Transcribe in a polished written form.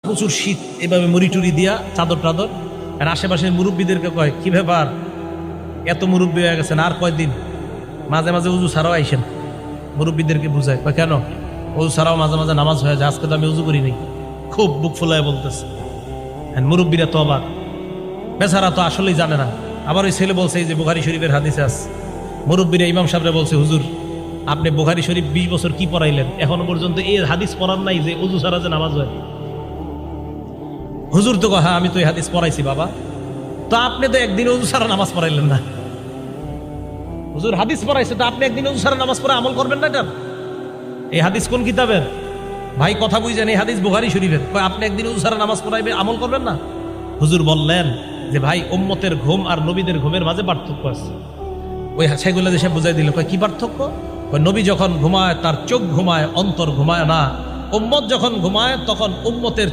প্রচুর শীত, এভাবে মুড়ি টুড়ি দিয়া চাদর টাদর। আর আশেপাশের মুরব্বীদেরকে কয়, কি ব্যাপার, এত মুরব্বী হয়ে গেছেন, আর কয়দিন? মাঝে মাঝে উজু ছাড়াও আইসেন। মুরব্বীদেরকে বুঝায়, কয় কেন? উজু ছাড়াও মাঝে মাঝে নামাজ হয়ে যায়, আজকে তো আমি উজু করিনি। খুব বুক ফুলায় বলতেছে। মুরব্বীরা তো অবাক, বেচারা তো আসলেই জানে না। আবার ওই ছেলে বলছে, এই যে বুখারী শরীফের হাদিসে আছে, মুরব্বীরা ইমাম সাহেবরা বলছে, হুজুর আপনি বুখারী শরীফ 20 বছর কি পড়াইলেন, এখনো পর্যন্ত এই হাদিস পড়ার নাই যে উজু ছাড়া যে নামাজ হয়। হুজুর তো হ্যাঁ, আমি তো এই হাদিস পড়াইছি বাবা। তো আপনি তো একদিন উজু ছাড়া নামাজ পড়াইলেন না। হুজুর হাদিস পড়াইছে, তো আপনি একদিন উজু ছাড়া নামাজ পড়ে আমল করবেন না? এটা এই হাদিস কোন কিতাবের? ভাই কথা বুঝছেন, এই হাদিস বুখারী শরীফের। কয় আপনি একদিন উজু ছাড়া নামাজ পড়াইবে, আমল করবেন না? হুজুর বললেন যে ভাই, উম্মতের ঘুম আর নবীদের ঘুমের মাঝে পার্থক্য আছে। ওই সেগুলো দেশে বুঝাই দিল। কয় কি পার্থক্য? কয় নবী যখন ঘুমায় তার চোখ ঘুমায়, অন্তর ঘুমায় না। উম্মত যখন ঘুমায় তখন উম্মতের